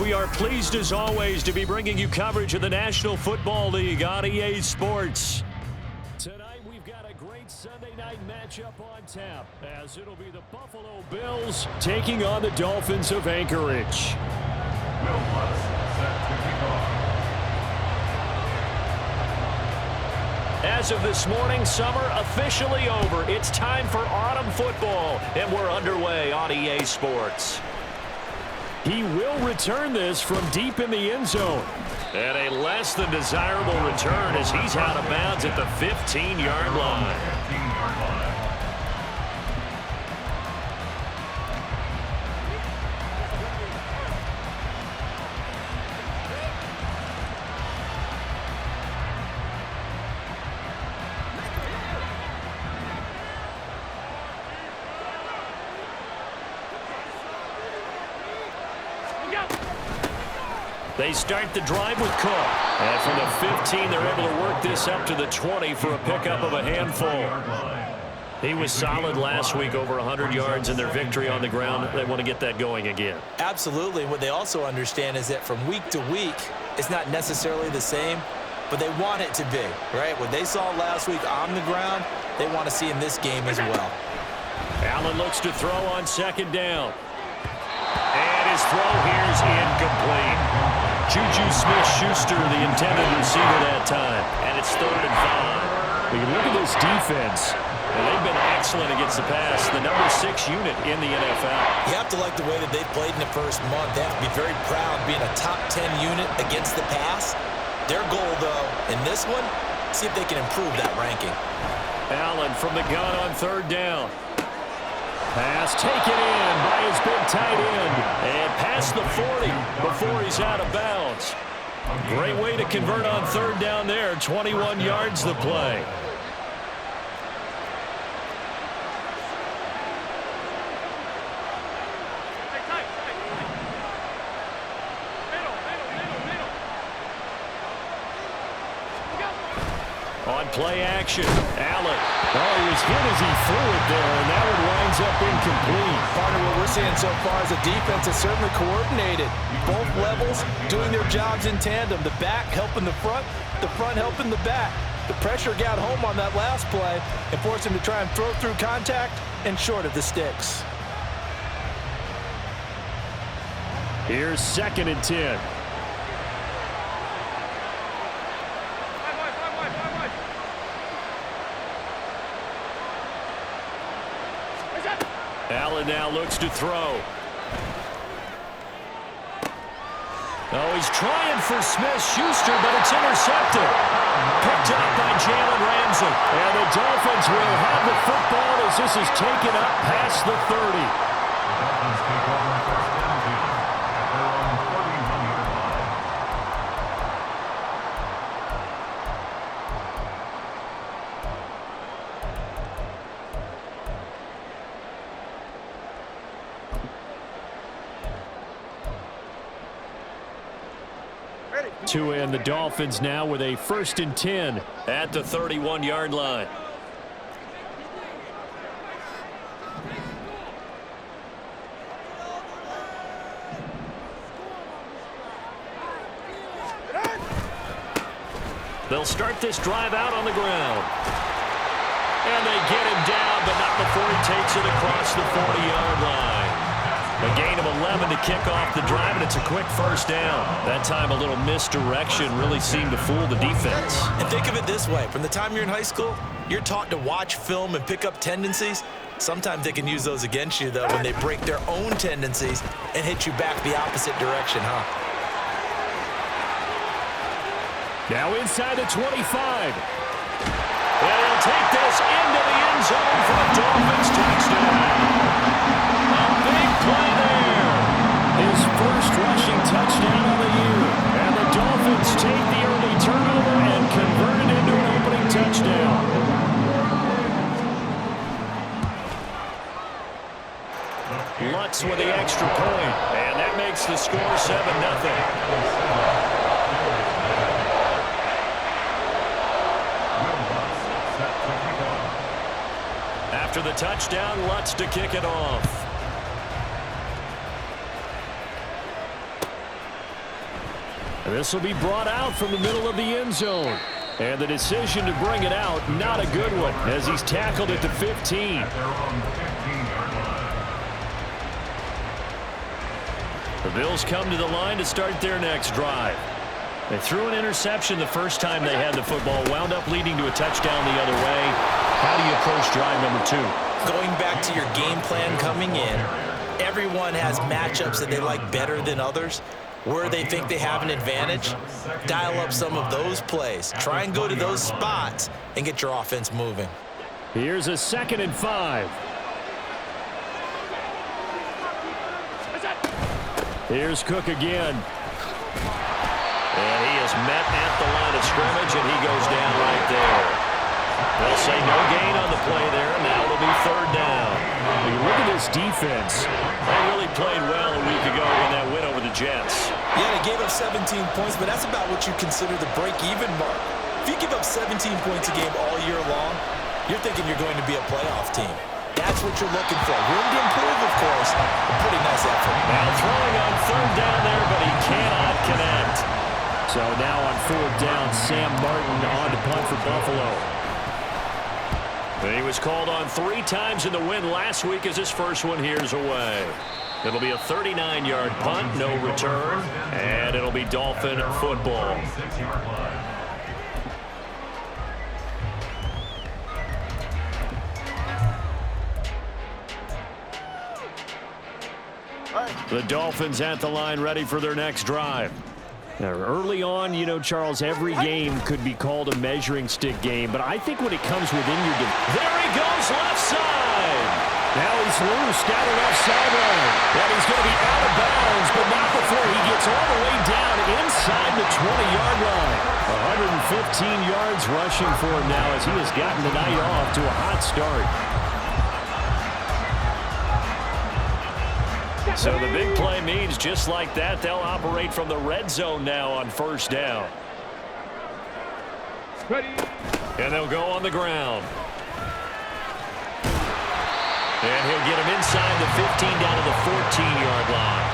we are pleased as always to be bringing you coverage of the National Football League on EA Sports. Tonight we've got a great Sunday night matchup on tap, as it'll be the Buffalo Bills taking on the Dolphins of Anchorage. As of this morning, summer officially over. It's time for autumn football, and we're underway on EA Sports. He will return this from deep in the end zone. And a less than desirable return as he's out of bounds at the 15-yard line. They start the drive with Cook. And from the 15, they're able to work this up to the 20 for a pickup of a handful. He was solid last week, over 100 yards in their victory on the ground. They want to get that going again. Absolutely. What they also understand is that from week to week, it's not necessarily the same, but they want it to be, right? What they saw last week on the ground, they want to see in this game as well. Allen looks to throw on second down. And his throw here is incomplete. Juju Smith-Schuster, the intended receiver that time. And it's 3rd and 5. You look at this defense, and they've been excellent against the pass. The number 6 unit in the NFL. You have to like the way that they played in the first month. They have to be very proud being a top 10 unit against the pass. Their goal, though, in this one, see if they can improve that ranking. Allen from the gun on 3rd down. Pass taken in by his big tight end. And past the 40 before he's out of bounds. Great way to convert on 3rd down there. 21 yards the play. On play action, Allen. Oh, he was hit as he threw it there, and that one winds up incomplete. Partner, what we're seeing so far is the defense is certainly coordinated. Both levels doing their jobs in tandem. The back helping the front helping the back. The pressure got home on that last play and forced him to try and throw through contact and short of the sticks. Here's 2nd and 10. Allen now looks to throw. Oh, he's trying for Smith-Schuster, but it's intercepted. Picked up by Jalen Ramsey. And the Dolphins will have the football as this is taken up past the 30. To end the Dolphins now with a 1st and 10 at the 31-yard line. They'll start this drive out on the ground. And they get him down, but not before he takes it across the 40-yard line. A gain of 11 to kick off the drive, and it's a quick 1st down. That time a little misdirection really seemed to fool the defense. And think of it this way. From the time you're in high school, you're taught to watch film and pick up tendencies. Sometimes they can use those against you, though, when they break their own tendencies and hit you back the opposite direction, huh? Now inside the 25. And he'll take this into the end zone for a Dolphins touchdown. A big play there. His first rushing touchdown of the year. And the Dolphins take the early turnover and convert it into an opening touchdown. Lutz with the extra point. And that makes the score 7-0. After the touchdown, Lutz to kick it off. This will be brought out from the middle of the end zone. And the decision to bring it out, not a good one, as he's tackled at the 15. The Bills come to the line to start their next drive. They threw an interception the first time they had the football, wound up leading to a touchdown the other way. How do you approach drive number 2? Going back to your game plan coming in, everyone has matchups that they like better than others. Where they think they have an advantage, dial up some of those plays. Try and go to those spots and get your offense moving. Here's a 2nd and 5. Here's Cook again. And he is met at the line of scrimmage, and he goes down right there. They'll say no gain on the play there. Now it'll be 3rd down. When you look at this defense, they really played well a week ago in that win over the Jets. Yeah, they gave up 17 points, but that's about what you consider the break-even mark. If you give up 17 points a game all year long, you're thinking you're going to be a playoff team. That's what you're looking for. Room to improve, of course. A pretty nice effort. Now throwing on 3rd down there, but he cannot connect. So now on 4th down, Sam Martin on to punt for Buffalo. He was called on 3 times in the win last week as his first one here's away. It'll be a 39-yard punt, no return, and it'll be Dolphin football. The Dolphins at the line ready for their next drive. Now, early on, you know, Charles, every game could be called a measuring stick game, but I think when it comes within your there he goes left side. Now he's loose down the left sideline. And he's going to be out of bounds, but not before he gets all the way down inside the 20-yard line. 115 yards rushing for him now as he has gotten the night off to a hot start. So the big play means just like that, they'll operate from the red zone now on 1st down. And they'll go on the ground. And he'll get him inside the 15 down to the 14-yard line.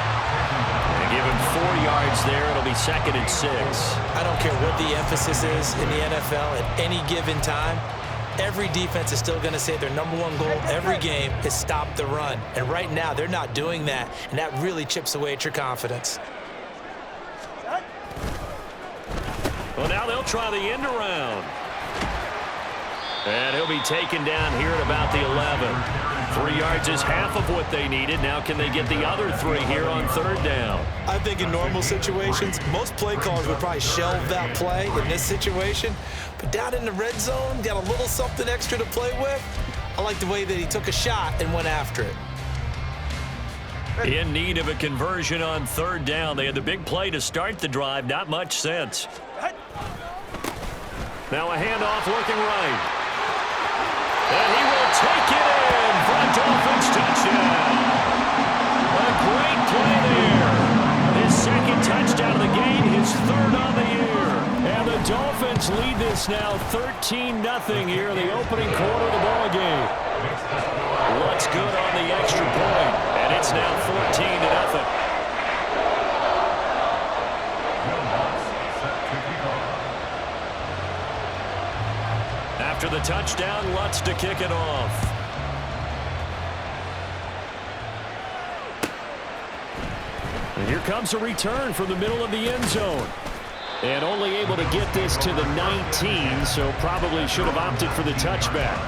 And give him 4 yards there. It'll be 2nd and 6. I don't care what the emphasis is in the NFL at any given time. Every defense is still going to say their #1 goal every game is stop the run. And right now, they're not doing that, and that really chips away at your confidence. Well, now they'll try the end around. And he'll be taken down here at about the 11. 3 yards is half of what they needed. Now can they get the other 3 here on 3rd down? I think in normal situations, most play callers would probably shelve that play in this situation. But down in the red zone, got a little something extra to play with. I like the way that he took a shot and went after it. In need of a conversion on 3rd down. They had the big play to start the drive. Not much sense. Now a handoff looking right. And he will take it in for a Dolphins touchdown. A great play there. His 2nd touchdown of the game, his 3rd on the year. And the Dolphins lead this now 13-0 here in the opening quarter of the ball game. What's good on the extra point? And it's now 14-0. After the touchdown, Lutz to kick it off. And here comes a return from the middle of the end zone. And only able to get this to the 19, so probably should have opted for the touchback.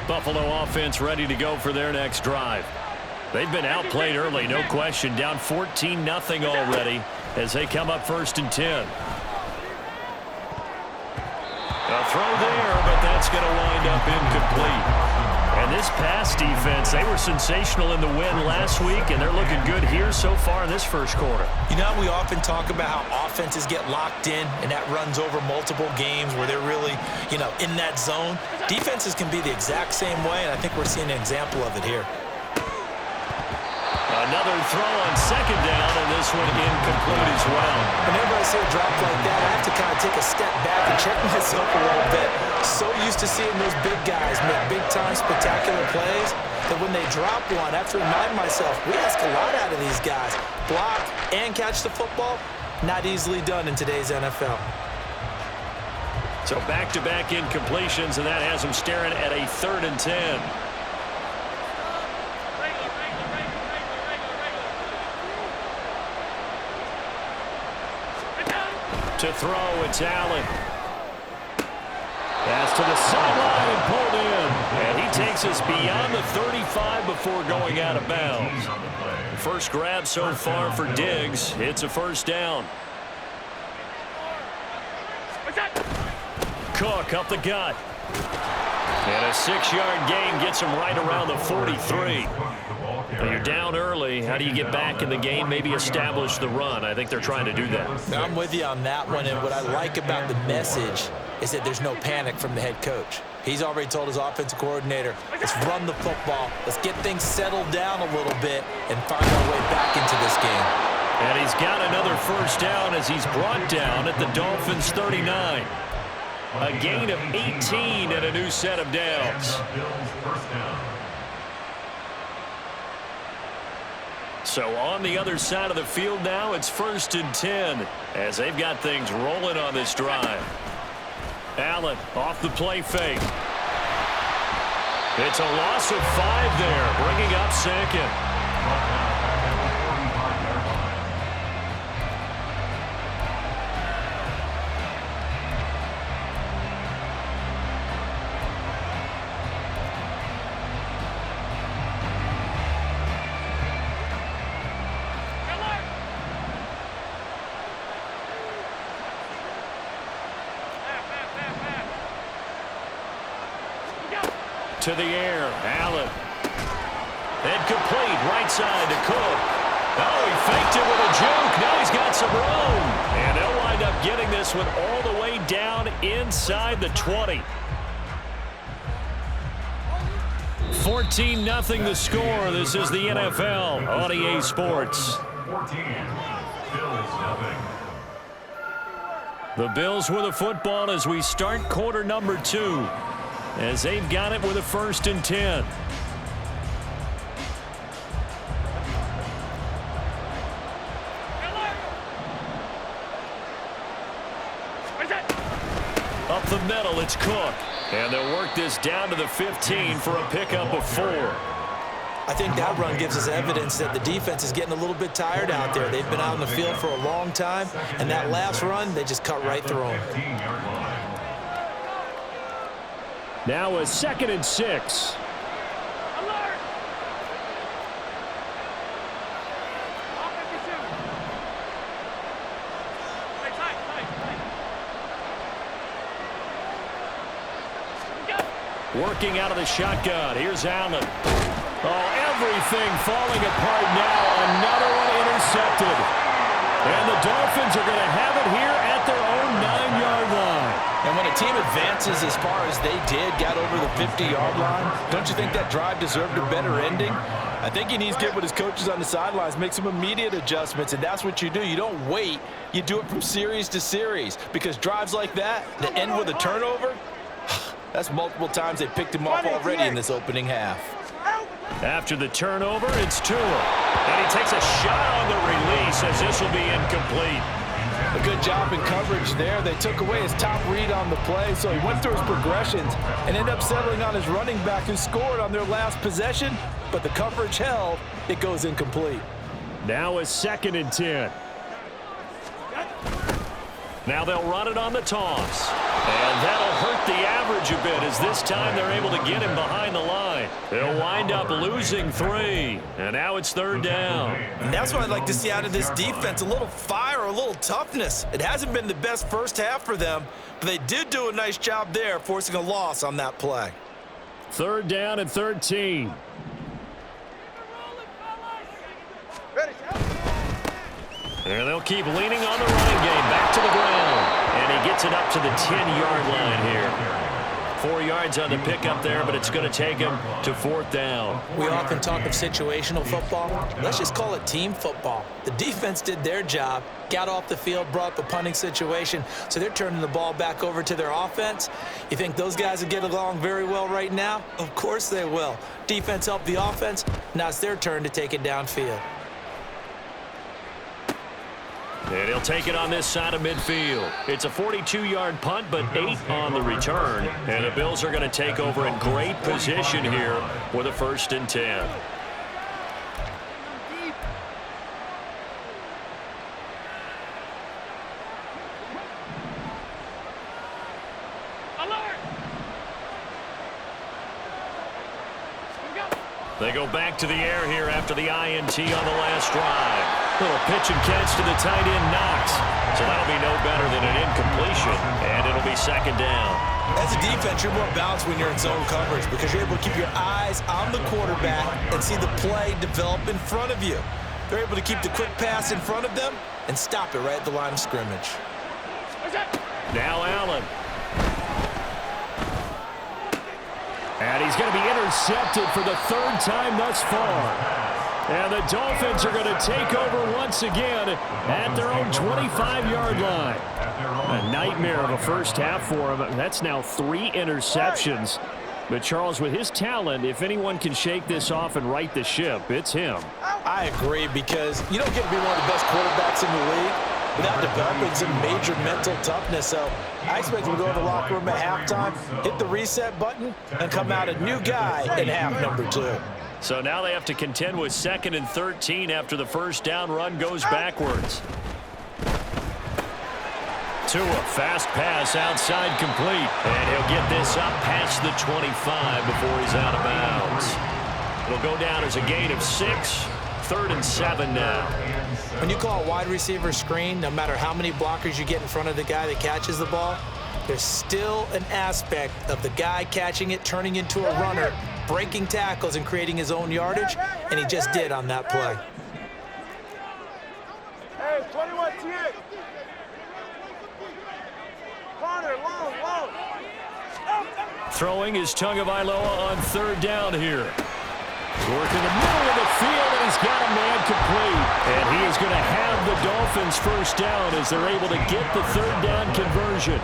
Buffalo offense ready to go for their next drive. They've been outplayed early, no question. Down 14-0 already as they come up 1st and 10. A throw there, but that's going to wind up incomplete. And this pass defense, they were sensational in the win last week, and they're looking good here so far in this 1st quarter. You know, we often talk about how offenses get locked in, and that runs over multiple games where they're really, you know, in that zone. Defenses can be the exact same way, and I think we're seeing an example of it here. Another throw on 2nd down, and this this one incomplete as well. Whenever I see a drop like that, I have to kind of take a step back and check myself a little bit. So used to seeing those big guys make big-time spectacular plays that when they drop one, I have to remind myself, we ask a lot out of these guys. Block and catch the football, not easily done in today's NFL. So back-to-back incompletions, and that has them staring at a 3rd and 10. To throw, it's Allen. Pass to the sideline and pulled in. And he takes us beyond the 35 before going out of bounds. First grab so far for Diggs. It's a 1st down. Cook up the gut. And a 6-yard gain gets him right around the 43. Well, you're down early. How do you get back in the game? Maybe establish the run. I think they're trying to do that. I'm with you on that one, and what I like about the message is that there's no panic from the head coach. He's already told his offensive coordinator, let's run the football, let's get things settled down a little bit and find our way back into this game. And he's got another 1st down as he's brought down at the Dolphins' 39. A gain of 18 and a new set of downs. So on the other side of the field now, it's 1st and 10 as they've got things rolling on this drive. Allen off the play fake. It's a loss of 5 there, bringing up 2nd. To the air, Allen. And complete, right side to Cook. Oh, he faked it with a juke. Now he's got some room. And they'll wind up getting this one all the way down inside the 20. 14-0 the score. This is the NFL on EA Sports. The Bills with the football as we start quarter number 2. As they've got it with a 1st and 10. Up the middle, it's Cook. And they'll work this down to the 15 for a pickup of 4. I think that run gives us evidence that the defense is getting a little bit tired out there. They've been out on the field for a long time, and that last run, they just cut right through them. Now a 2nd and 6. Alert! Working out of the shotgun. Here's Allen. Oh, everything falling apart now. Another one intercepted. And the Dolphins are going to have it here at their own 9-yard line. And when a team advances as far as they did, got over the 50-yard line, don't you think that drive deserved a better ending? I think he needs to get with his coaches on the sidelines, make some immediate adjustments, and that's what you do. You don't wait. You do it from series to series, because drives like that end with a turnover, that's multiple times they picked him off already in this opening half. After the turnover, it's Tua. And he takes a shot on the release as this will be incomplete. A good job in coverage there. They took away his top read on the play, so he went through his progressions and ended up settling on his running back who scored on their last possession, but the coverage held. It goes incomplete. Now a 2nd and 10. Now they'll run it on the toss. And that'll hurt the average a bit as this time they're able to get him behind the line. They'll wind up losing 3. And now it's 3rd down. And that's what I'd like to see out of this defense, a little fire, a little toughness. It hasn't been the best first half for them, but they did do a nice job there, forcing a loss on that play. 3rd down and 13. And they'll keep leaning on the running game. Back to the ground. And he gets it up to the 10-yard line here. 4 yards on the pickup there, but it's going to take him to 4th down. We often talk of situational football. Let's just call it team football. The defense did their job, got off the field, brought up a punting situation, so they're turning the ball back over to their offense. You think those guys will get along very well right now? Of course they will. Defense helped the offense. Now it's their turn to take it downfield. And he'll take it on this side of midfield. It's a 42-yard punt, but 8 on the return. And the Bills are going to take over in great position here with a 1st and 10. They go back to the air here after the INT on the last drive. Little pitch and catch to the tight end, Knox. So that'll be no better than an incompletion, and it'll be 2nd down. As a defense, you're more balanced when you're in zone coverage because you're able to keep your eyes on the quarterback and see the play develop in front of you. They're able to keep the quick pass in front of them and stop it right at the line of scrimmage. Now Allen. And he's going to be intercepted for the 3rd time thus far. And the Dolphins are going to take over once again at their own 25-yard line. A nightmare of a first half for him. That's now 3 interceptions. But Charles, with his talent, if anyone can shake this off and right the ship, it's him. I agree, because you don't get to be one of the best quarterbacks in the league without developing some major mental toughness. So I expect him to go in the locker room at halftime, hit the reset button, and come out a new guy in half number 2. So now they have to contend with 2nd and 13 after the first down run goes backwards. Tua, fast pass outside, complete. And he'll get this up past the 25 before he's out of bounds. It'll go down as a gain of 6, 3rd and 7 now. When you call a wide receiver screen, no matter how many blockers you get in front of the guy that catches the ball, there's still an aspect of the guy catching it, turning into a runner, breaking tackles and creating his own yardage, and he just did on that play. Hey, 21 T. Corner, long. Throwing is Tagovailoa on 3rd down here. Work in the middle of the field, and he's got a man complete. And he is going to have the Dolphins 1st down as they're able to get the 3rd down conversion.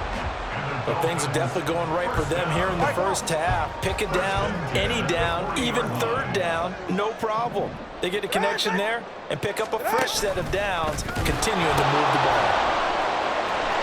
But things are definitely going right for them here in the first half. Pick it down, any down, even 3rd down, no problem. They get a connection there and pick up a fresh set of downs, continuing to move the ball.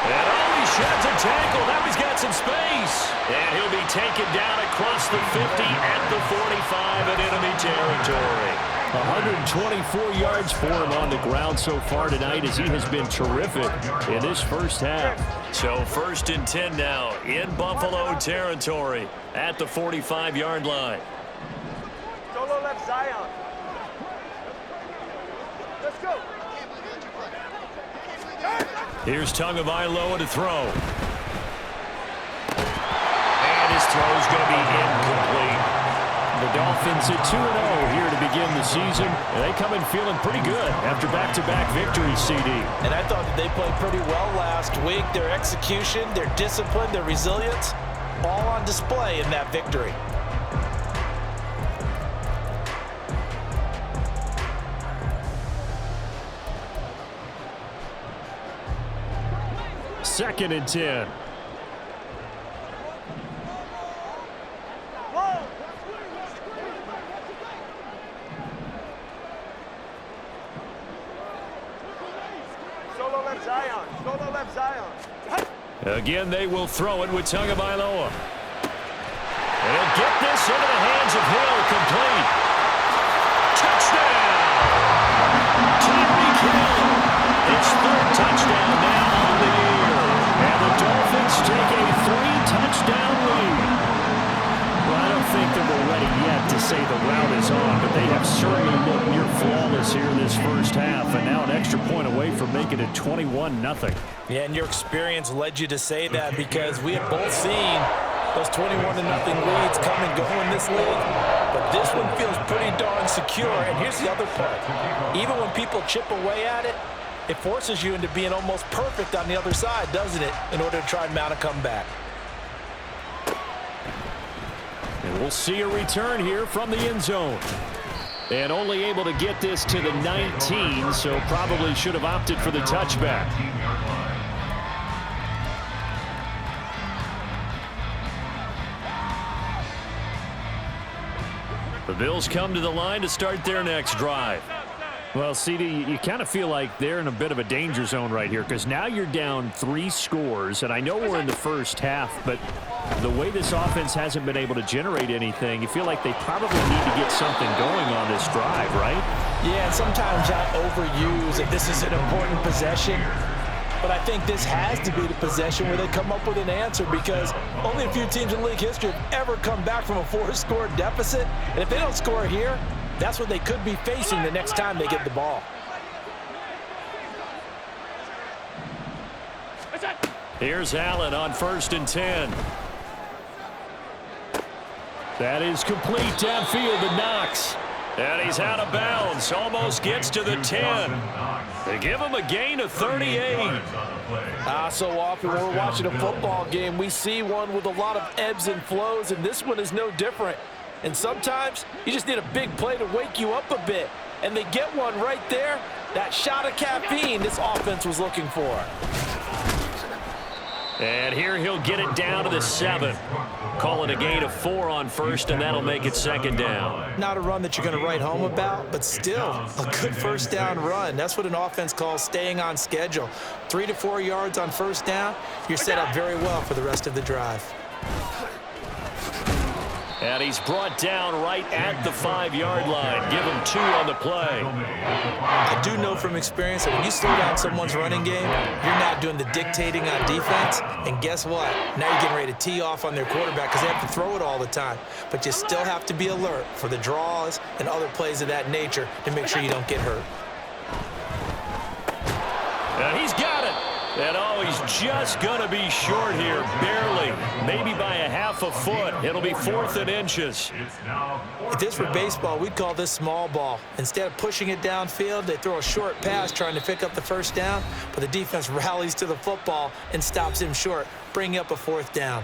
And he sheds a tackle. Now he's got some space. And he'll be taken down across the 50 at the 45 in enemy territory. 124 yards for him on the ground so far tonight, as he has been terrific in this first half. So 1st and 10 now in Buffalo territory at the 45-yard line. Solo left Zion. Let's go. Here's Tagovailoa to throw. And his throw is going to be incomplete. The Dolphins at 2-0 here to begin the season. And they come in feeling pretty good after back-to-back victories, CD. And I thought that they played pretty well last week. Their execution, their discipline, their resilience, all on display in that victory. Second and 10. Solo left Zion. Solo left Zion. Again, they will throw it with Tagovailoa. And he'll get this into the hands of Hill, complete. Touchdown! Tyreek Hill. His 3rd touchdown now on the year. And the Dolphins take a 3-touchdown lead. Well, I don't think that we're ready yet to say the route is on, but they have certainly looked near flawless here this first half, and now an extra point away from making it 21-0. Yeah, and your experience led you to say that, because we have both seen those 21-0 leads come and go in this league. But this one feels pretty darn secure. And here's the other part. Even when people chip away at it, it forces you into being almost perfect on the other side, doesn't it, in order to try and mount a comeback. We'll see a return here from the end zone. And only able to get this to the 19, so probably should have opted for the touchback. The Bills come to the line to start their next drive. Well, CD, you kind of feel like they're in a bit of a danger zone right here because now you're down 3 scores, and I know we're in the first half, but the way this offense hasn't been able to generate anything, you feel like they probably need to get something going on this drive, right? Yeah, and sometimes I overuse if this is an important possession. But I think this has to be the possession where they come up with an answer because only a few teams in league history have ever come back from a 4-score deficit. And if they don't score here, that's what they could be facing the next time they get the ball. Here's Allen on 1st and 10. That is complete downfield to Knox. And he's out of bounds. Almost gets to the 10. They give him a gain of 38. So often when we're watching a football game, we see one with a lot of ebbs and flows, and this one is no different. And sometimes you just need a big play to wake you up a bit. And they get one right there. That shot of caffeine this offense was looking for. And here he'll get it down to the 7. Call it a gain of 4 on 1st, and that'll make it 2nd down. Not a run that you're going to write home about, but still a good 1st down run. That's what an offense calls staying on schedule. 3 to 4 yards on 1st down, you're set up very well for the rest of the drive. And he's brought down right at the 5-yard line. Give him 2 on the play. I do know from experience that when you slow down someone's running game, you're not doing the dictating on defense. And guess what? Now you're getting ready to tee off on their quarterback because they have to throw it all the time. But you still have to be alert for the draws and other plays of that nature to make sure you don't get hurt. And he's got it. And oh, he's just going to be short here, barely. Maybe by a half a foot. It'll be 4th and inches. If this were baseball, we'd call this small ball. Instead of pushing it downfield, they throw a short pass trying to pick up the 1st down, but the defense rallies to the football and stops him short, bringing up a 4th down.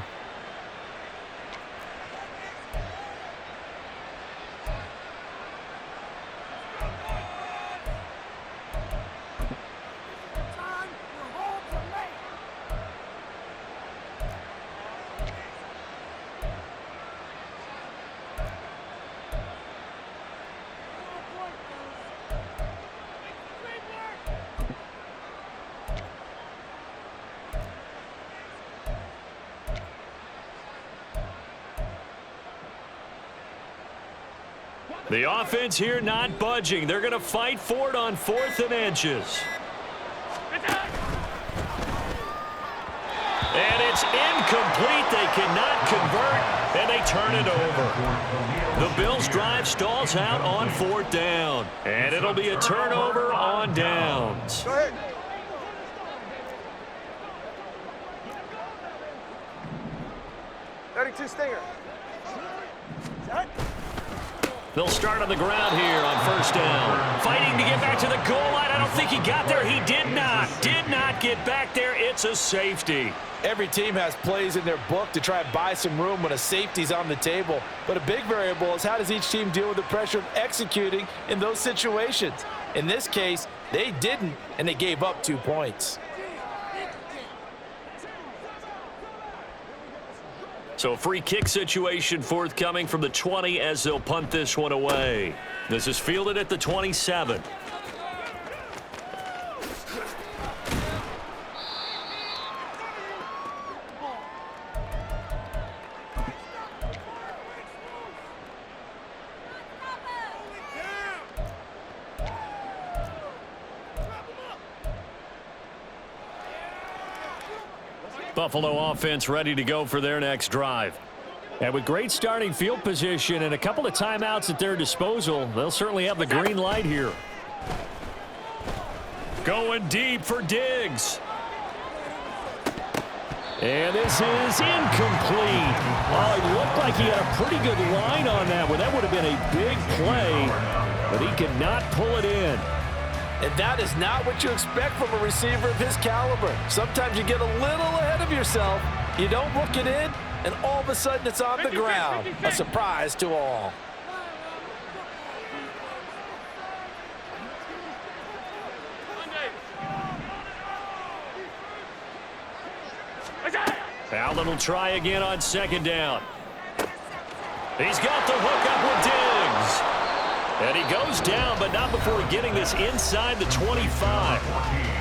The offense here not budging. They're going to fight for it on 4th and inches. And it's incomplete. They cannot convert, and they turn it over. The Bills' drive stalls out on 4th down, and it'll be a turnover on downs. Go ahead. Two stinger. Set. They'll start on the ground here on 1st down. Fighting to get back to the goal line. I don't think he got there. He did not. Did not get back there. It's a safety. Every team has plays in their book to try and buy some room when a safety's on the table. But a big variable is how does each team deal with the pressure of executing in those situations. In this case, they didn't, and they gave up 2 points. So a free kick situation forthcoming from the 20 as they'll punt this one away. This is fielded at the 27. Buffalo offense ready to go for their next drive. And with great starting field position and a couple of timeouts at their disposal, they'll certainly have the green light here. Going deep for Diggs. And this is incomplete. Oh, it looked like he had a pretty good line on that one. That would have been a big play, but he cannot pull it in. And that is not what you expect from a receiver of his caliber. Sometimes you get a little ahead of yourself. You don't look it in, and all of a sudden it's on the ground. A surprise to all. Allen will try again on second down. He's got the hook up with Diggs. And he goes down, but not before getting this inside the 25.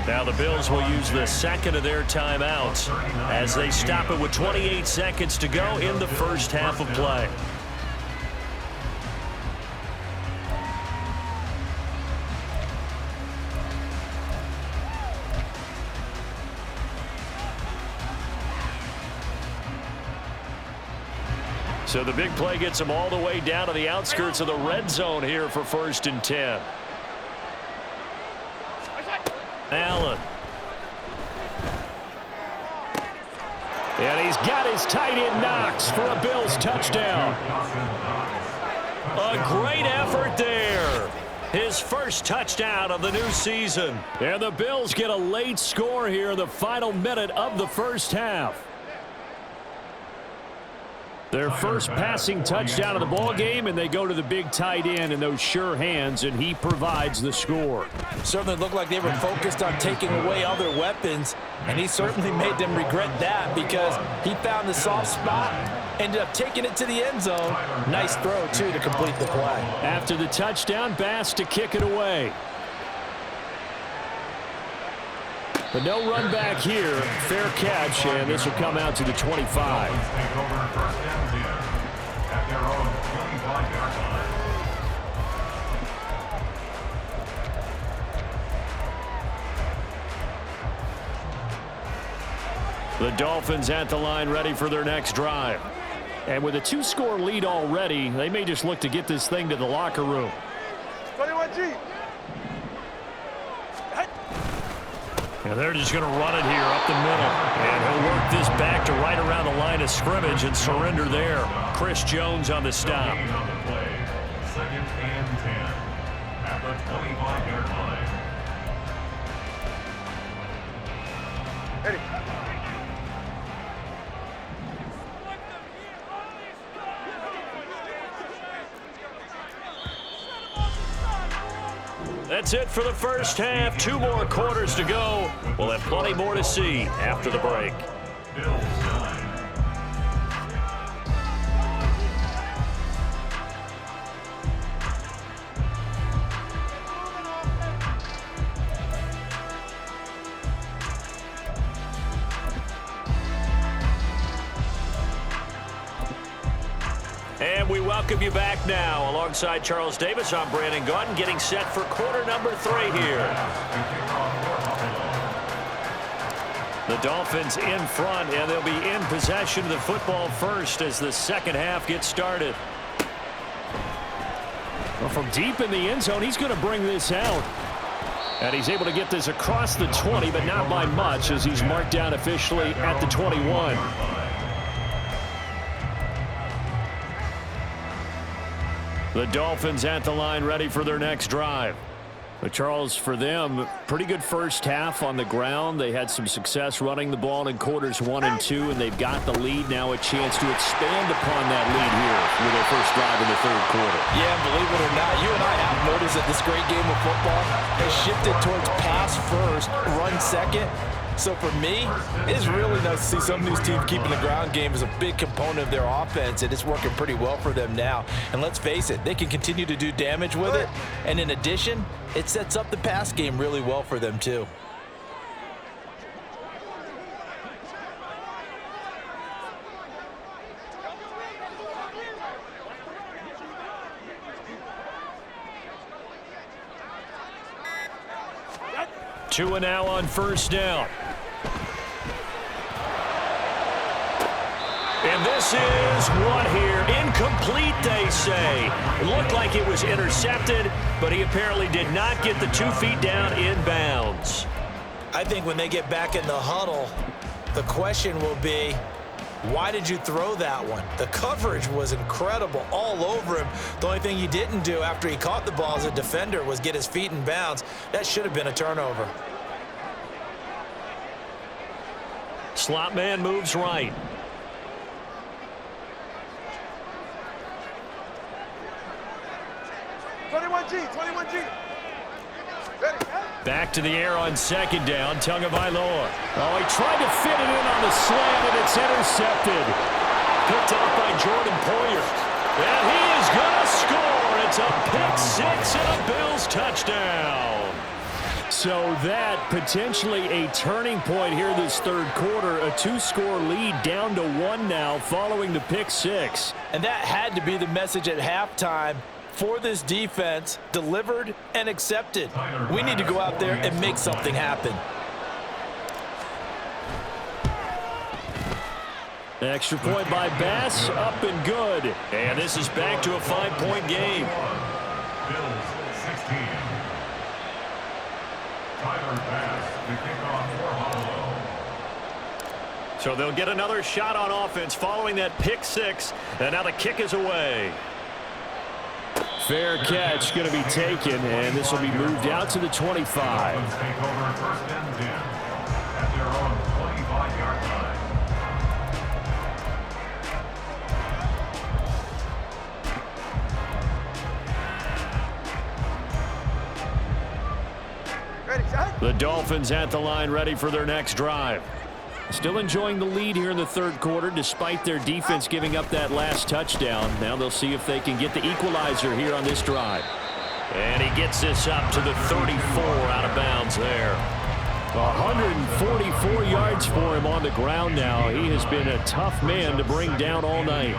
Now the Bills will use the second of their timeouts as they stop it with 28 seconds to go in the first half of play. So the big play gets them all the way down to the outskirts of the red zone here for 1st and 10. Allen. And he's got his tight end Knox for a Bills touchdown. A great effort there. His first touchdown of the new season. And the Bills get a late score here in the final minute of the first half. Their first passing touchdown of the ball game, and they go to the big tight end in those sure hands, and he provides the score. Certainly looked like they were focused on taking away other weapons, and he certainly made them regret that because he found the soft spot, ended up taking it to the end zone. Nice throw, too, to complete the play. After the touchdown, Bass to kick it away. But no run back here. Fair catch, and this will come out to the 25. The Dolphins at the line ready for their next drive. And with a 2-score lead already, they may just look to get this thing to the locker room. 21G. And they're just going to run it here up the middle. And he'll work this back to right around the line of scrimmage and surrender there. Chris Jones on the stop. 2nd and 10 at the 25-yard line. Ready. That's it for the first half. 2 more quarters to go. We'll have plenty more to see after the break. Bills 9. And we welcome you back now. Alongside Charles Davis, I'm Brandon Gaudin, getting set for quarter number 3 here. The Dolphins in front, and they'll be in possession of the football first as the second half gets started. Well, from deep in the end zone, he's going to bring this out. And he's able to get this across the 20, but not by much as he's marked down officially at the 21. The Dolphins at the line ready for their next drive. But Charles, for them, pretty good first half on the ground. They had some success running the ball in quarters 1 and 2, and they've got the lead now, a chance to expand upon that lead here with their first drive in the 3rd quarter. Yeah, believe it or not, you and I have noticed that this great game of football has shifted towards pass first, run second. So for me, it's really nice to see some of these teams keeping the ground game as a big component of their offense, and it's working pretty well for them now. And let's face it, they can continue to do damage with it. And in addition, it sets up the pass game really well for them too. Two and now on first down. And this is what here? Incomplete, they say. It looked like it was intercepted, but he apparently did not get the 2 feet down in bounds. I think when they get back in the huddle, the question will be, why did you throw that one? The coverage was incredible all over him. The only thing he didn't do after he caught the ball as a defender was get his feet in bounds. That should have been a turnover. Slot man moves right. 21G. Ready. Back to the air on second down. Tagovailoa. Oh, he tried to fit it in on the slant, and it's intercepted. Picked off by Jordan Poyer. And he is going to score. It's a pick six and a Bills touchdown. So that potentially a turning point here this third quarter. A two-score lead down to one now following the pick six. And that had to be the message at halftime for this defense, delivered and accepted. We need to go out there and make something happen. Extra point by Bass, up and good. And this is back to a 5-point game. Bills 16. Tyler Bass, the kickoff for Buffalo. So they'll get another shot on offense following that pick six. And now the kick is away. Fair catch going to be taken, and this will be moved out to the 25. Dolphins take over first and 10 at their own 25-yard line. Ready, shot. The Dolphins at the line, ready for their next drive. Still enjoying the lead here in the third quarter despite their defense giving up that last touchdown. Now they'll see if they can get the equalizer here on this drive. And he gets this up to the 34 out of bounds there. 144 yards for him on the ground now. He has been a tough man to bring down all night.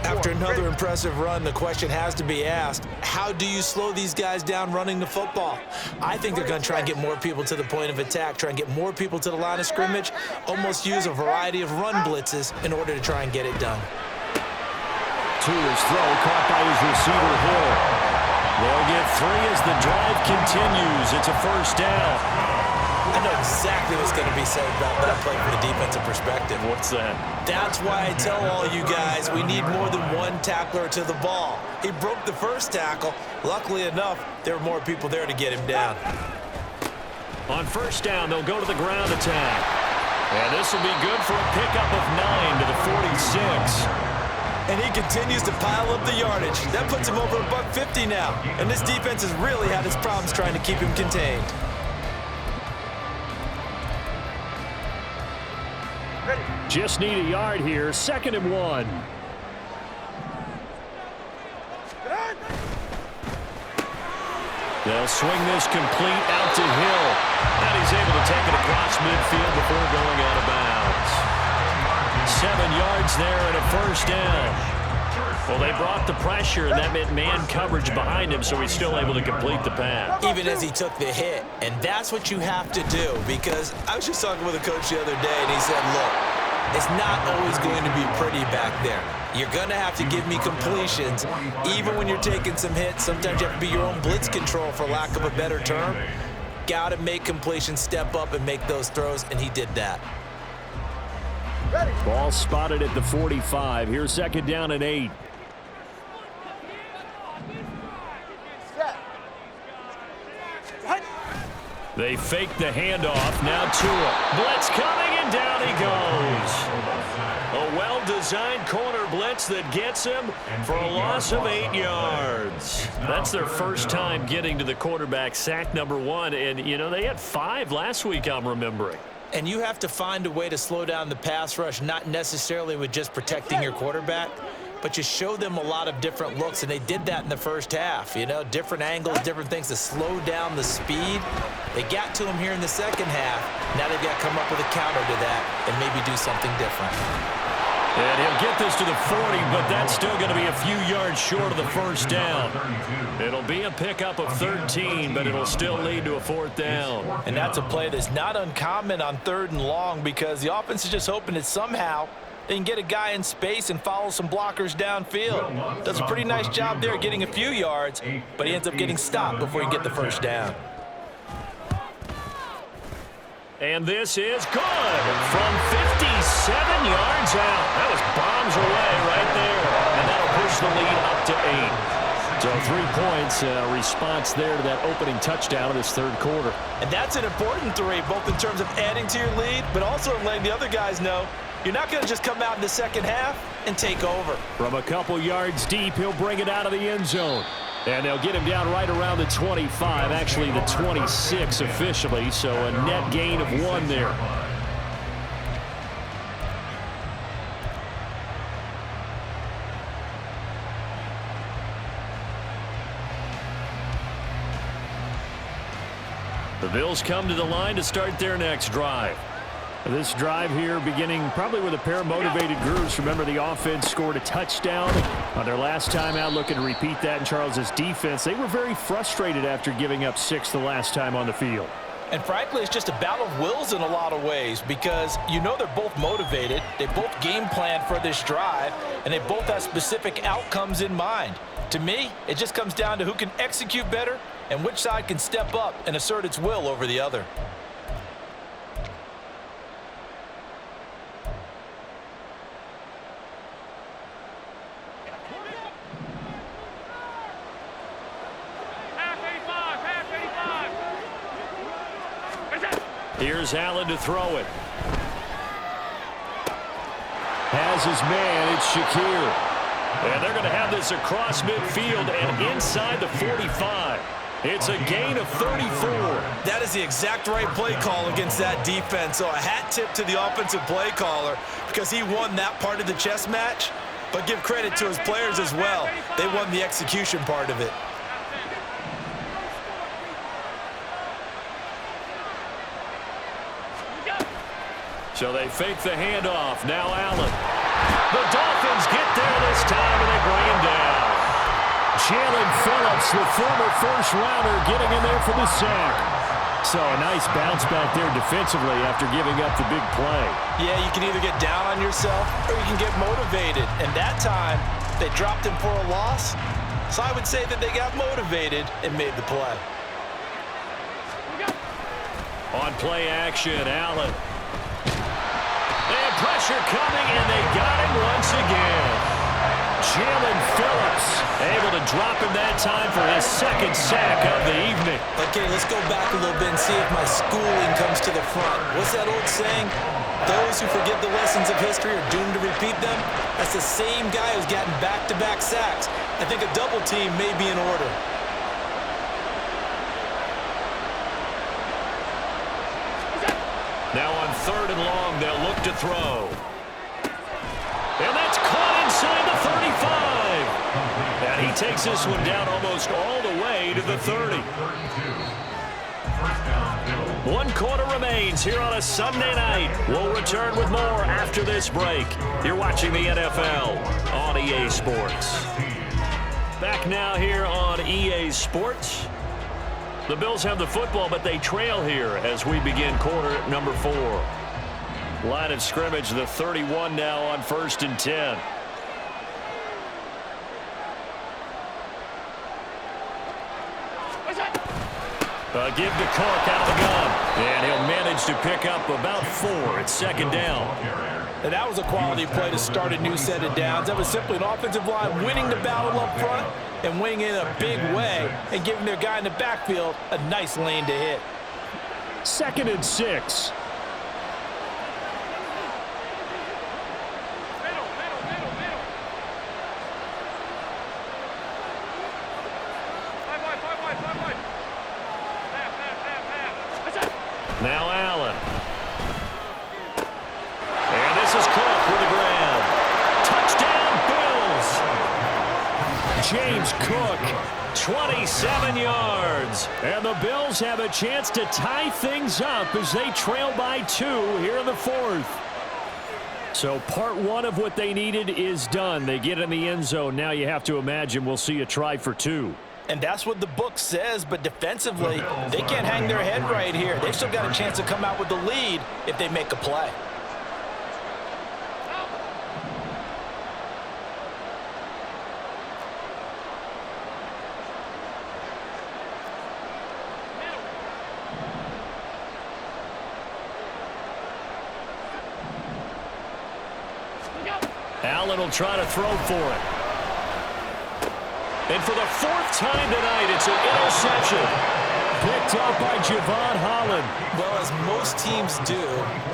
After another impressive run, the question has to be asked, how do you slow these guys down running the football? I think they're going to try and get more people to the point of attack, try and get more people to the line of scrimmage, almost use a variety of run blitzes in order to try and get it done. To his throw, caught by his receiver Hill. They'll get three as the drive continues. It's a first down. I know exactly what's going to be said about that play from the defensive perspective. What's that? That's why I tell all you guys we need more than one tackler to the ball. He broke the first tackle. Luckily enough, there were more people there to get him down. On first down, they'll go to the ground attack. And this will be good for a pickup of 9 to the 46. And he continues to pile up the yardage. That puts him over $150 now. And this defense has really had its problems trying to keep him contained. Just need a yard here. 2nd and 1. They'll swing this complete out to Hill. And he's able to take it across midfield before going out of bounds. 7 yards there and a first down. Well, they brought the pressure, and that meant man coverage behind him, so he's still able to complete the pass. Even as he took the hit. And that's what you have to do, because I was just talking with a coach the other day, and he said, look, it's not always going to be pretty back there. You're going to have to give me completions. Even when you're taking some hits, sometimes you have to be your own blitz control, for lack of a better term. Got to make completions, step up, and make those throws, and he did that. Ball spotted at the 45. Here's 2nd down and 8. They fake the handoff. Now Tua. Blitz coming, and down he goes. A well-designed corner blitz that gets him for a loss of 8 yards. That's their first time getting to the quarterback, sack number 1. And, you know, they had 5 last week, I'm remembering. And you have to find a way to slow down the pass rush, not necessarily with just protecting your quarterback, but you show them a lot of different looks, and they did that in the first half. You know, different angles, different things to slow down the speed. They got to him here in the second half. Now they've got to come up with a counter to that and maybe do something different. And he'll get this to the 40, but that's still going to be a few yards short of the first down. It'll be a pickup of 13, but it'll still lead to a 4th down. And that's a play that's not uncommon on 3rd and long, because the offense is just hoping that somehow they can get a guy in space and follow some blockers downfield. Does a pretty nice job there getting a few yards, but he ends up getting stopped before he can get the first down. And this is good from 57 yards out. That was bombs away right there. And that'll push the lead up to 8. So 3 points, response there to that opening touchdown of this third quarter. And that's an important 3, both in terms of adding to your lead, but also letting the other guys know you're not going to just come out in the second half and take over. From a couple yards deep, he'll bring it out of the end zone. And they'll get him down right around the 25, actually the 26 officially, so a net gain of 1 there. The Bills come to the line to start their next drive. This drive here beginning probably with a pair of motivated groups. Remember, the offense scored a touchdown on their last time out, looking to repeat that in Charles's defense. They were very frustrated after giving up 6 the last time on the field. And frankly, it's just a battle of wills in a lot of ways because you know they're both motivated. They both game plan for this drive, and they both have specific outcomes in mind. To me, it just comes down to who can execute better and which side can step up and assert its will over the other. Here's Allen to throw it. Has his man, it's Shakir. And they're going to have this across midfield and inside the 45. It's a gain of 34. That is the exact right play call against that defense. So a hat tip to the offensive play caller because he won that part of the chess match. But give credit to his players as well. They won the execution part of it. So they fake the handoff. Now Allen. The Dolphins get there this time, and they bring him down. Jalen Phillips, the former first-rounder, getting in there for the sack. So a nice bounce back there defensively after giving up the big play. Yeah, you can either get down on yourself or you can get motivated. And that time, they dropped him for a loss. So I would say that they got motivated and made the play. On play action, Allen. And pressure coming, and they got him once again. Jalen Phillips able to drop him that time for his second sack of the evening. Okay, let's go back a little bit and see if my schooling comes to the front. What's that old saying? Those who forget the lessons of history are doomed to repeat them. That's the same guy who's gotten back-to-back sacks. I think a double team may be in order. Now on 3rd and long, they'll look to throw. And that's caught inside the 35. And he takes this one down almost all the way to the 30. 1 quarter remains here on a Sunday night. We'll return with more after this break. You're watching the NFL on EA Sports. Back now here on EA Sports. The Bills have the football, but they trail here as we begin quarter number 4. Line of scrimmage, the 31 now on 1st and 10. Give to Cook out of the gun. And he'll manage to pick up about 4. It's 2nd down. And that was a quality play to start a new set of downs. That was simply an offensive line winning the battle up front and winning in a big way and giving their guy in the backfield a nice lane to hit. 2nd and 6. Now Allen. And this is Cook with the grab. Touchdown, Bills. James Cook, 27 yards. And the Bills have a chance to tie things up as they trail by 2 here in the 4th. So part 1 of what they needed is done. They get in the end zone. Now you have to imagine we'll see a try for 2. And that's what the book says, but defensively, they can't hang their head right here. They've still got a chance to come out with the lead if they make a play. Allen will try to throw for it. And for the 4th time tonight, it's an interception. Picked up by Javon Holland. Well, as most teams do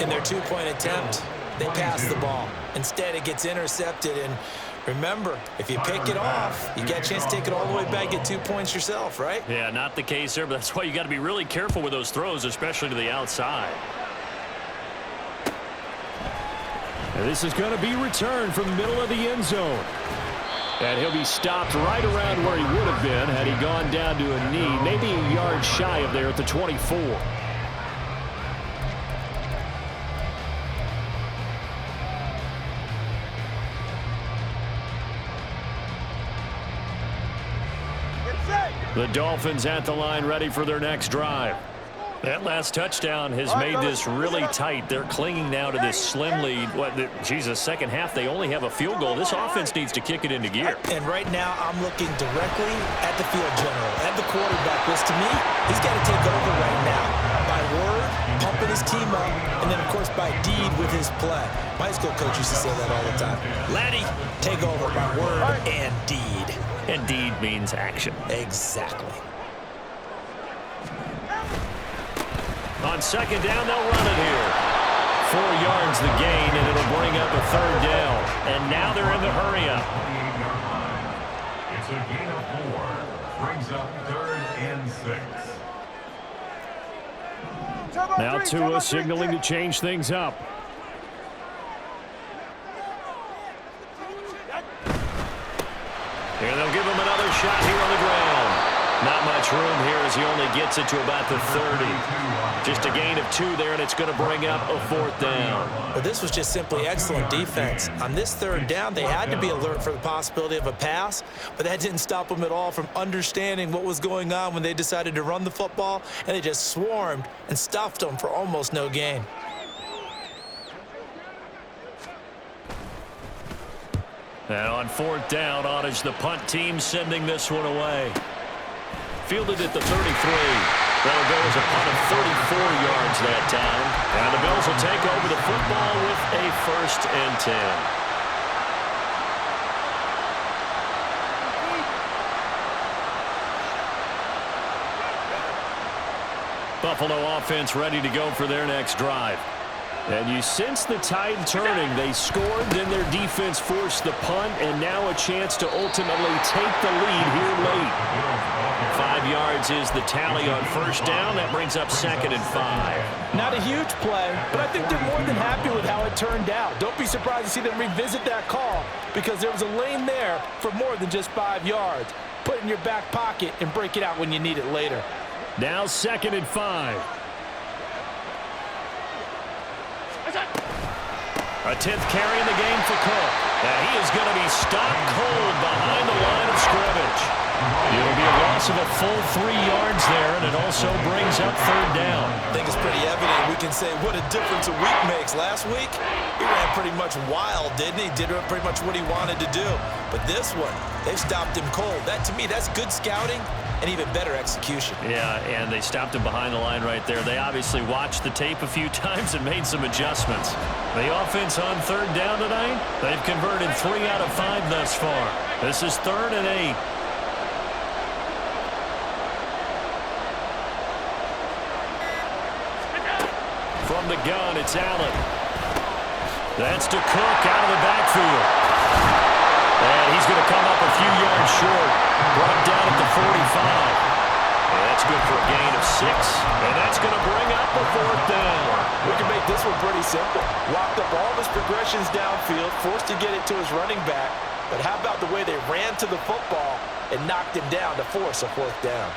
in their 2-point attempt, they pass the ball. Instead, it gets intercepted, and Remember, if you pick it off, you get a chance to take it all the way back, get 2 points yourself, right? Yeah, not the case there, but that's why you got to be really careful with those throws, especially to the outside. And this is going to be returned from the middle of the end zone. And he'll be stopped right around where he would have been had he gone down to a knee, maybe a yard shy of there at the 24. The Dolphins at the line ready for their next drive. That last touchdown has made this really tight. They're clinging now to this slim lead. Second half, they only have a field goal. This offense needs to kick it into gear. And right now, I'm looking directly at the field general, at the quarterback, which to me, he's got to take over right now. By word, pumping his team up, and then, of course, by deed with his play. My high school coach used to say that all the time. Laddie, take over by word and deed. And deed means action. Exactly. On second down, they'll run it here. 4 yards the gain, and it'll bring up a third down. And now they're in the hurry up. 28-yard line. It's a gain of 4. Brings up 3rd and 6. Now Tua signaling to change things up. Here they'll give him another shot here on the ground. Not much room here as he only gets it to about the 30. Just a gain of 2 there, and it's going to bring up a 4th down. Well, this was just simply excellent defense. On this 3rd down, they had to be alert for the possibility of a pass, but that didn't stop them at all from understanding what was going on when they decided to run the football, and they just swarmed and stuffed them for almost no gain. And on 4th down, on is the punt team sending this one away. Fielded at the 33. That'll go as a punt of 34 yards that time. And the Bills will take over the football with a 1st and 10. Buffalo offense ready to go for their next drive. And you sense the tide turning. They scored, then their defense forced the punt, and now a chance to ultimately take the lead here late. 5 yards is the tally on 1st down. That brings up 2nd and 5. Not a huge play, but I think they're more than happy with how it turned out. Don't be surprised to see them revisit that call because there was a lane there for more than just 5 yards. Put it in your back pocket and break it out when you need it later. Now 2nd and 5. A 10th carry in the game for Cook. And he is going to be stopped cold behind the line of scrimmage. It'll be a loss of a full 3 yards there, and it also brings up 3rd down. I think it's pretty evident. We can say what a difference a week makes. Last week, he ran pretty much wild, didn't he? Did pretty much what he wanted to do. But this one, they've stopped him cold. That, to me, that's good scouting and even better execution. Yeah, and they stopped him behind the line right there. They obviously watched the tape a few times and made some adjustments. The offense on 3rd down tonight, they've converted 3 out of 5 thus far. This is 3rd and 8. From the gun, it's Allen. That's to Cook out of the backfield. And he's going to come up a few yards short. Brought down at the 45. And that's good for a gain of 6. And that's going to bring up a 4th down. We can make this one pretty simple. Locked up all his progressions downfield, forced to get it to his running back. But how about the way they ran to the football and knocked him down to force a 4th down?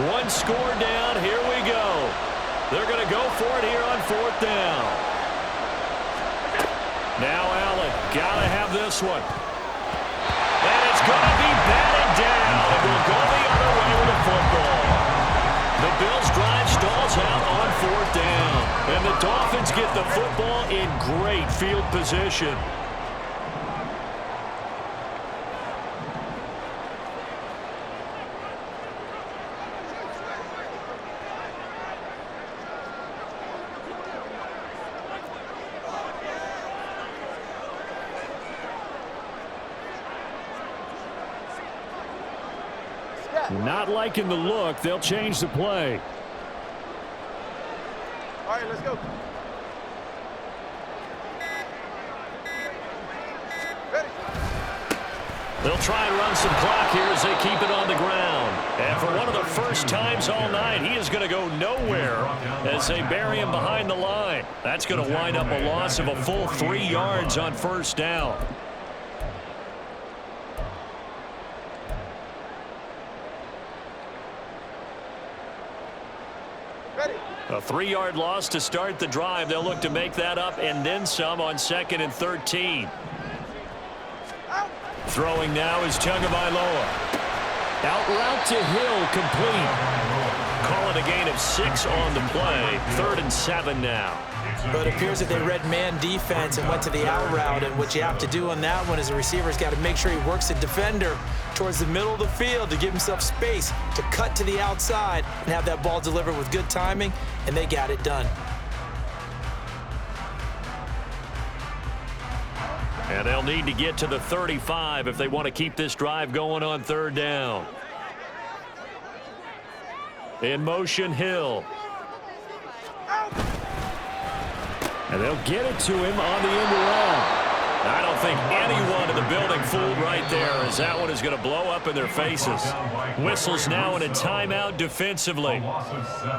1 score down. Here we go. They're going to go for it here on 4th down. Now Allen, got to have this one. And it's going to be batted down. It will go the other way with the football. The Bills drive stalls out on 4th down. And the Dolphins get the football in great field position. Not liking the look. They'll change the play. All right, let's go. They'll try and run some clock here as they keep it on the ground. And for one of the first times all night, he is going to go nowhere as they bury him behind the line. That's going to wind up a loss of a full 3 yards on first down. A 3-yard loss to start the drive. They'll look to make that up and then some on 2nd and 13. Throwing now is Tagovailoa. Out route to Hill, complete. Call it a gain of 6 on the play. 3rd and 7 now. But it appears that they read man defense and went to the out route. And what you have to do on that one is the receiver's got to make sure he works the defender towards the middle of the field to give himself space to cut to the outside and have that ball delivered with good timing, and they got it done. And they'll need to get to the 35 if they want to keep this drive going on 3rd down. In motion, Hill. And they'll get it to him on the end around. I don't think anyone in the building fooled right there, as that one is going to blow up in their faces. Whistles now in a timeout defensively.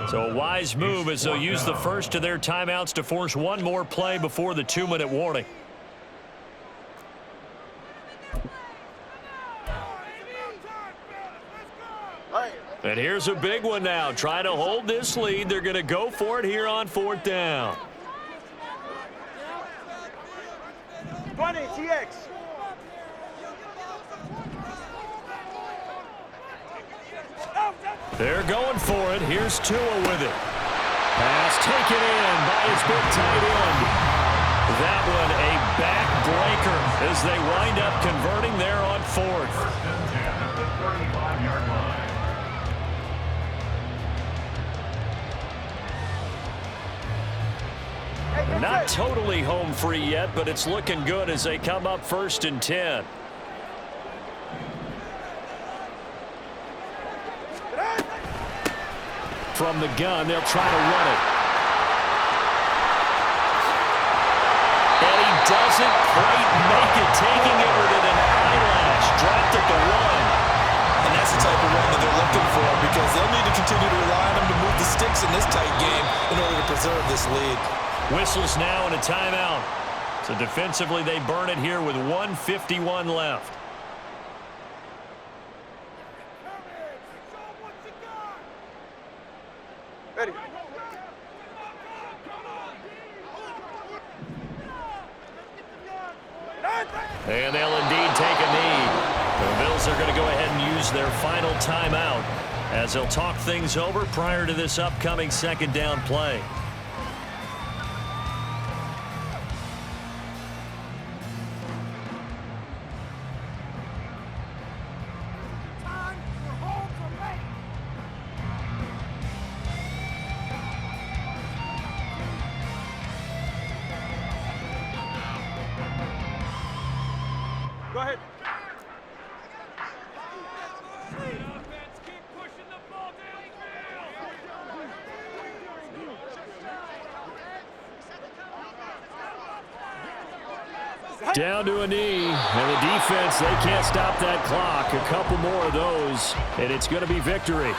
So a wise move as they'll use the first of their timeouts to force one more play before the 2-minute warning. And here's a big one now. Try to hold this lead. They're going to go for it here on 4th down. 20, TX. They're going for it. Here's Tua with it. Pass taken in by his big tight end. That one a backbreaker as they wind up converting there on 4th. First and 10 at the 35-yard line. They're not totally home free yet, but it's looking good as they come up 1st and 10. From the gun, they'll try to run it. And he doesn't quite make it, taking it within an eyelash. Dropped at the 1. And that's the type of run that they're looking for, because they'll need to continue to rely on him to move the sticks in this tight game in order to preserve this lead. Whistles now in a timeout. So defensively, they burn it here with 1:51 left. Ready. And they'll indeed take a knee. The Bills are going to go ahead and use their final timeout as they'll talk things over prior to this upcoming 2nd down play. Go ahead. Down to a knee, and the defense, they can't stop that clock. A couple more of those, and it's going to be victory.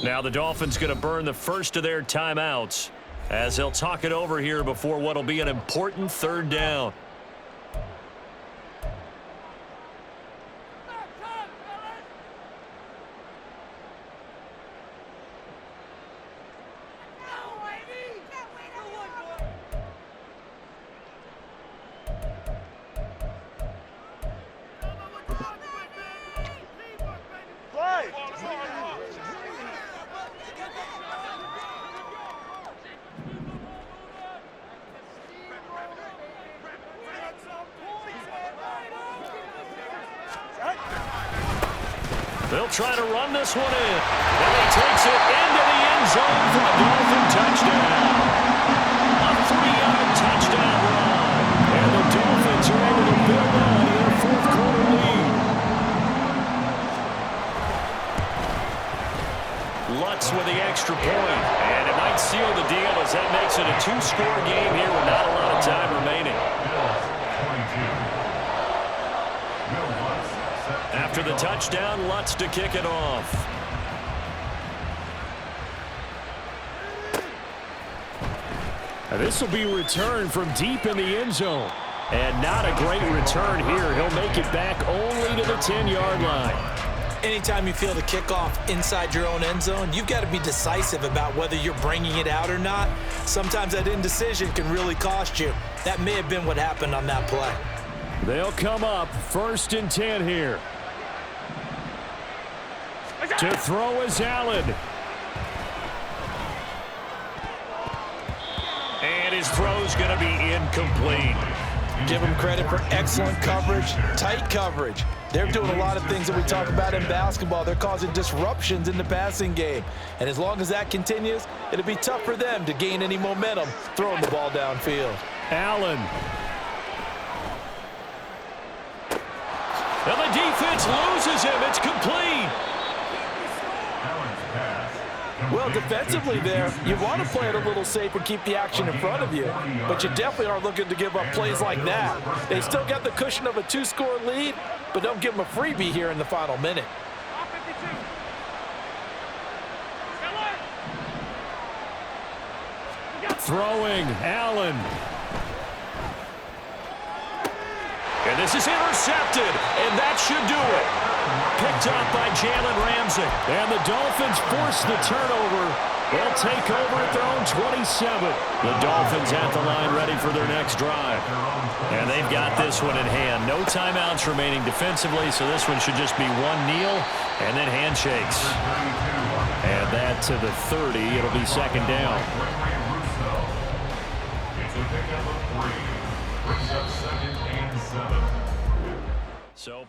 Now the Dolphins going to burn the first of their timeouts as they'll talk it over here before what will be an important 3rd down. They'll try to run this one in. And he takes it into the end zone for a Dolphin touchdown. A 3-yard touchdown run. And the Dolphins are able to build on to their fourth-quarter lead. Lutz with the extra point. And it might seal the deal as that makes it a 2-score game here with not a lot of time remaining. After the touchdown, Lutz to kick it off. This will be returned from deep in the end zone. And not a great return here. He'll make it back only to the 10-yard line. Anytime you feel the kickoff inside your own end zone, you've got to be decisive about whether you're bringing it out or not. Sometimes that indecision can really cost you. That may have been what happened on that play. They'll come up 1st and 10 here. To throw is Allen. And his throw's going to be incomplete. Give them credit for excellent coverage, tight coverage. They're doing a lot of things that we talk about in basketball. They're causing disruptions in the passing game. And as long as that continues, it'll be tough for them to gain any momentum throwing the ball downfield. Allen. And the defense loses him. It's complete. Well, defensively there, you want to play it a little safe and keep the action in front of you, but you definitely aren't looking to give up plays like that. They still got the cushion of a 2-score lead, but don't give them a freebie here in the final minute. Throwing, Allen. And this is intercepted, and that should do it. Picked up by Jalen Ramsey. And the Dolphins force the turnover. They'll take over at their own 27. The Dolphins at the line ready for their next drive. And they've got this one in hand. No timeouts remaining defensively, so this one should just be one kneel and then handshakes. And that to the 30. It'll be 2nd down. It's a pickup of 3. Brings up 2nd and 7. So